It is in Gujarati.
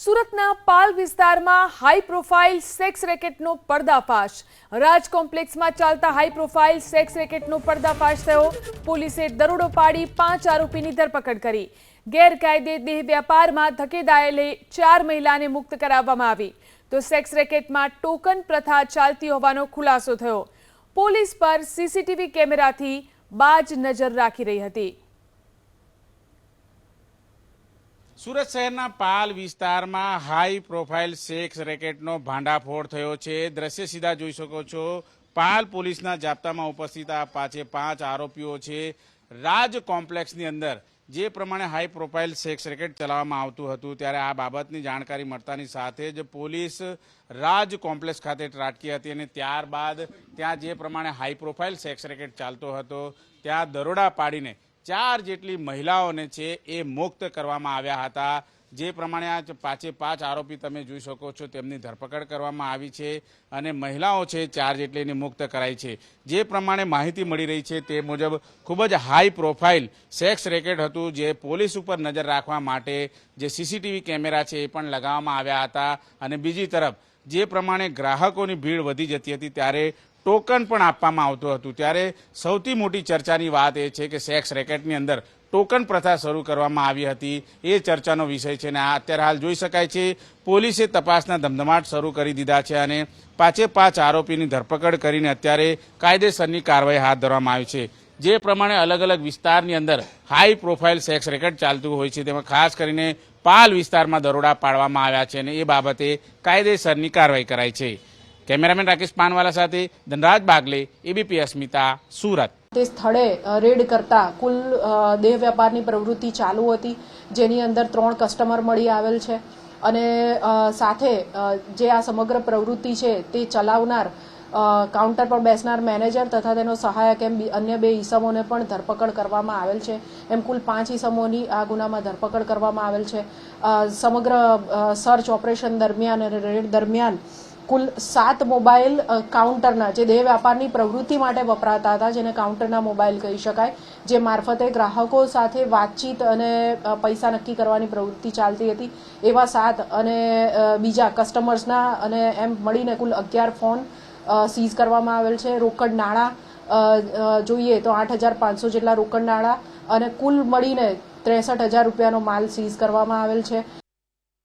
સુરતના પાલ વિસ્તારમાં હાઈ પ્રોફાઇલ સેક્સ રેકેટનો પર્દાફાશ। રાજ કોમ્પ્લેક્સમાં ચાલતા હાઈ પ્રોફાઇલ સેક્સ રેકેટનો પર્દાફાશ થયો। પોલીસે દરોડો પાડી 5 આરોપીની ધરપકડ કરી। ગેરકાયદે દેહ વ્યાપારમાં ધકેલાયેલી 4 મહિલાને મુક્ત કરાવવામાં આવી તો સેક્સ રેકેટમાં ટોકન પ્રથા ચાલતી હોવાનો ખુલાસો થયો। પોલીસ પર સીસીટીવી કેમેરાથી બાજ નજર રાખી રહી હતી। સુરત શહેરના પાલ વિસ્તારમાં હાઈ પ્રોફાઇલ સેક્સ રેકેટનો ભાંડાફોડ થયો છે। દ્રશ્ય સીધા જોઈ શકો છો। પાલ પોલીસના જાપ્તામાં ઉપસ્થિત આ 5 આરોપીઓ છે। રાજ કોમ્પ્લેક્સની અંદર જે પ્રમાણે હાઈ પ્રોફાઇલ સેક્સ રેકેટ ચલાવવામાં આવતું હતું ત્યારે આ બાબતની જાણકારી મળતાની સાથે જ પોલીસ રાજ કોમ્પ્લેક્સ ખાતે ત્રાટકી હતી અને ત્યારબાદ ત્યાં જે પ્રમાણે હાઈ પ્રોફાઇલ સેક્સ રેકેટ ચાલતો હતો ત્યાં દરોડા પાડીને 4 જેટલી મહિલાઓને છે એ મુક્ત કરવામાં આવ્યા હતા। જે પ્રમાણે આ 5 આરોપી તમે જોઈ શકો છો તેમની ધરપકડ કરવામાં આવી છે અને મહિલાઓ છે 4 જેટલીની મુક્ત કરાઈ છે। જે પ્રમાણે માહિતી મળી રહી છે તે મુજબ ખૂબ જ હાઈ પ્રોફાઇલ સેક્સ રેકેટ હતું જે પોલીસ ઉપર નજર રાખવા માટે જે સીસીટીવી કેમેરા છે એ પણ લગાવવામાં આવ્યા હતા અને બીજી તરફ જે પ્રમાણે ગ્રાહકોની ભીડ વધી જતી હતી ત્યારે ટોકન પણ આપવામાં આવતું હતું ત્યારે સૌથી મોટી ચર્ચાની વાત એ છે કે સેક્સ રેકેટની અંદર ટોકન પ્રથા શરૂ કરવામાં આવી હતી એ ચર્ચાનો વિષય છે અને આ અત્યારે હાલ જોઈ શકાય છે પોલીસે તપાસના ધમધમાટ શરૂ કરી દીધા છે અને 5 આરોપીની ધરપકડ કરીને અત્યારે કાયદેસરની કાર્યવાહી હાથ ધરવામાં આવી છે। જે પ્રમાણે અલગ અલગ વિસ્તારની અંદર હાઈ પ્રોફાઇલ સેક્સ રેકેટ ચાલતું હોય છે તેમાં ખાસ કરીને પાલ વિસ્તારમાં દરોડા પાડવામાં આવ્યા છે અને એ બાબતે કાયદેસરની કાર્યવાહી કરાઈ છે। કેમેરામેન રાકેશ પાનવાલા સાથે ધનરાજ બાગલે, એબીપી અસ્મિતા, સુરત। તે સ્થળે રેડ કરતા કુલ દેહ વ્યાપારની પ્રવૃત્તિ ચાલુ હતી જેની અંદર 3 કસ્ટમર મળી આવેલ છે અને સાથે જે આ સમગ્ર પ્રવૃત્તિ છે તે ચલાવનાર કાઉન્ટર પર બેસનાર મેનેજર તથા તેનો સહાયક એમ અન્ય 2 ઈસમોને પણ ધરપકડ કરવામાં આવેલ છે। એમ કુલ 5 ઈસમોની આ ગુનામાં ધરપકડ કરવામાં આવેલ છે। સમગ્ર સર્ચ ઓપરેશન દરમિયાન અને રેડ દરમિયાન કુલ 7 મોબાઈલ કાઉન્ટરના જે દેહ વ્યાપારની પ્રવૃત્તિ માટે વપરાતા હતા જેને કાઉન્ટરના મોબાઈલ કહી શકાય જે મારફતે ગ્રાહકો સાથે વાતચીત અને પૈસા નક્કી કરવાની પ્રવૃત્તિ ચાલતી હતી એવા 7 અને બીજા કસ્ટમર્સના અને એમ મળીને કુલ 11 ફોન સીઝ કરવામાં આવેલ છે। રોકડ નાણાં જોઈએ તો 8,500 જેટલા રોકડ નાણાં અને કુલ મળીને 63,000 રૂપિયાનો માલ સીઝ કરવામાં આવેલ છે।